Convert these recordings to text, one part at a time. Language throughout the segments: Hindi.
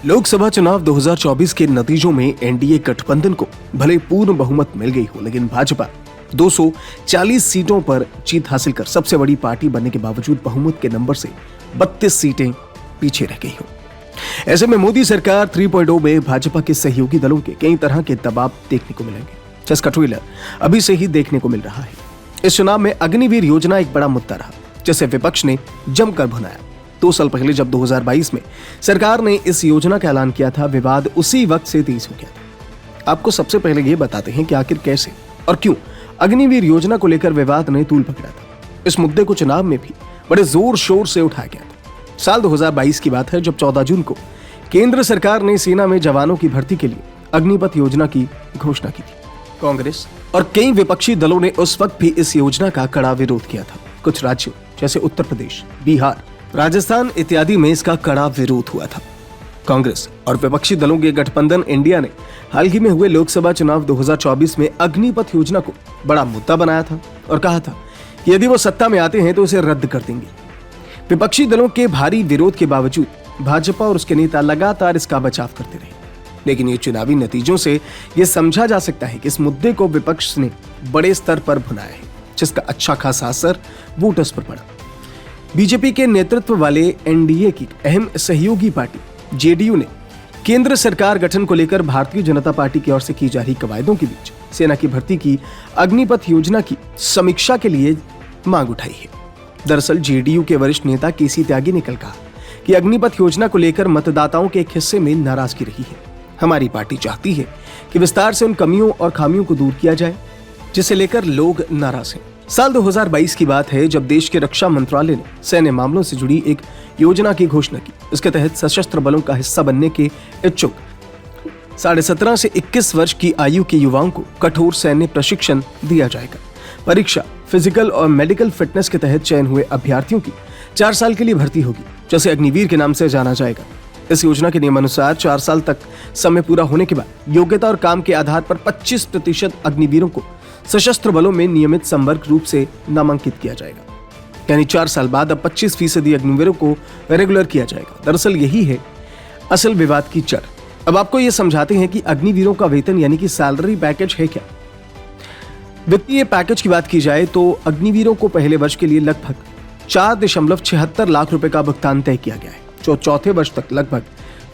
लोकसभा चुनाव 2024 के नतीजों में एनडीए गठबंधन को भले पूर्ण बहुमत मिल गई हो, लेकिन भाजपा 240 सीटों पर जीत हासिल कर सबसे बड़ी पार्टी बनने के बावजूद बहुमत के नंबर से 32 सीटें पीछे रह गई हो। ऐसे में मोदी सरकार 3.0 में भाजपा के सहयोगी दलों के कई तरह के दबाव देखने को मिलेंगे, जिसका ट्रेलर अभी से ही देखने को मिल रहा है। इस चुनाव में अग्निवीर योजना एक बड़ा मुद्दा रहा, जिसे विपक्ष ने जमकर भुनाया। 2 साल पहले जब 2022 में सरकार ने इस योजना का ऐलान किया था, विवाद उसी वक्त से तेज हो गया था। आपको सबसे पहले ये बताते हैं कि आखिर कैसे और क्यों अग्निवीर योजना को लेकर विवाद ने तूल पकड़ा था। इस मुद्दे को चुनाव में भी बड़े जोर शोर से उठाया गया था। साल 2022 की बात है, जब 14 जून को केंद्र सरकार ने सेना में जवानों की भर्ती के लिए अग्निपथ योजना की घोषणा की थी। कांग्रेस और कई विपक्षी दलों ने उस वक्त भी इस योजना का कड़ा विरोध किया था। कुछ राज्यों जैसे उत्तर प्रदेश, बिहार, राजस्थान इत्यादि में इसका कड़ा विरोध हुआ था। कांग्रेस और विपक्षी दलों के गठबंधन इंडिया ने हाल ही में हुए लोकसभा चुनाव 2024 में अग्निपथ योजना को बड़ा मुद्दा बनाया था और कहा था कि यदि वो सत्ता में आते हैं तो इसे रद्द कर देंगे। विपक्षी दलों के भारी विरोध के बावजूद भाजपा और उसके नेता लगातार इसका बचाव करते रहे। लेकिन ये चुनावी नतीजों से यह समझा जा सकता है कि इस मुद्दे को विपक्ष ने बड़े स्तर पर भुनाया है, जिसका अच्छा खासा असर वोटर्स पर पड़ा। बीजेपी के नेतृत्व वाले एनडीए की अहम सहयोगी पार्टी जेडीयू ने केंद्र सरकार गठन को लेकर भारतीय जनता पार्टी की ओर से की जा रही कवायदों के बीच सेना की भर्ती की अग्निपथ योजना की समीक्षा के लिए मांग उठाई है। दरअसल जेडीयू के वरिष्ठ नेता केसी त्यागी ने कल कहा कि अग्निपथ योजना को लेकर मतदाताओं के एक हिस्से में नाराजगी रही है। हमारी पार्टी चाहती है कि विस्तार से उन कमियों और खामियों को दूर किया जाए जिसे लेकर लोग नाराज हैं। साल 2022 की बात है, जब देश के रक्षा मंत्रालय ने सैन्य मामलों से जुड़ी एक योजना की घोषणा की। इसके तहत सशस्त्र बलों का हिस्सा बनने के इच्छुक 17.5 से 21 वर्ष की आयु के युवाओं को कठोर सैन्य प्रशिक्षण दिया जाएगा। परीक्षा, फिजिकल और मेडिकल फिटनेस के तहत चयन हुए अभ्यर्थियों की 4 साल के लिए भर्ती होगी, जिसे अग्निवीर के नाम से जाना जाएगा। इस योजना के नियमानुसार 4 साल तक समय पूरा होने के बाद योग्यता और काम के आधार पर 25% अग्निवीरों को सशस्त्र बलों में नियमित संवर्ग रूप से नामांकित किया जाएगा। यानी 4 साल बाद अब 25% अग्निवीरों को रेगुलर किया जाएगा। दरअसल यही है असल विवाद की जड़। अब आपको यह समझाते हैं कि अग्निवीरों का वेतन यानी कि सैलरी पैकेज है क्या। वित्तीय पैकेज की बात की जाए तो अग्निवीरों को पहले वर्ष के लिए लगभग 4.76 लाख रुपए का भुगतान तय किया गया है, जो चौथे वर्ष तक लगभग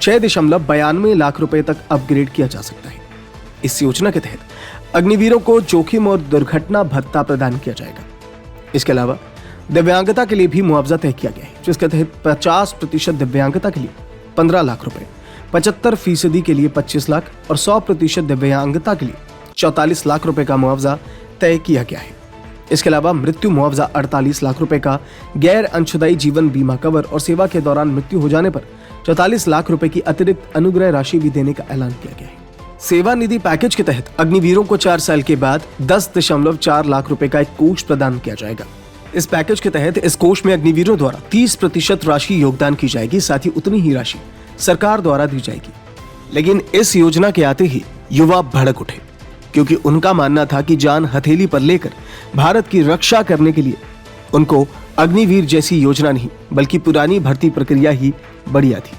6.92 लाख रुपए तक अपग्रेड किया जा सकता है। इस योजना के तहत अग्निवीरों को जोखिम और दुर्घटना भत्ता प्रदान किया जाएगा। इसके अलावा दिव्यांगता के लिए भी मुआवजा तय किया गया है, जिसके तहत 50% दिव्यांगता के लिए 15 लाख रुपए, 75% के लिए 25 लाख और 100% दिव्यांगता के लिए 44 लाख रुपए का मुआवजा तय किया गया है। इसके अलावा मृत्यु मुआवजा 48 लाख रुपए का, गैर अंशदायी जीवन बीमा कवर और सेवा के दौरान मृत्यु हो जाने पर 44 लाख रुपए की अतिरिक्त अनुग्रह राशि भी देने का ऐलान किया गया है। सेवा निधि पैकेज के तहत अग्निवीरों को 4 साल के बाद 10.4 लाख रुपए का एक कोष प्रदान किया जाएगा। इस पैकेज के तहत इस कोष में अग्निवीरों द्वारा 30% राशि योगदान की जाएगी, साथ ही उतनी ही राशि सरकार द्वारा दी जाएगी। लेकिन इस योजना के आते ही युवा भड़क उठे, क्योंकि उनका मानना था कि जान हथेली पर लेकर भारत की रक्षा करने के लिए उनको अग्निवीर जैसी योजना नहीं बल्कि पुरानी भर्ती प्रक्रिया ही बढ़िया थी।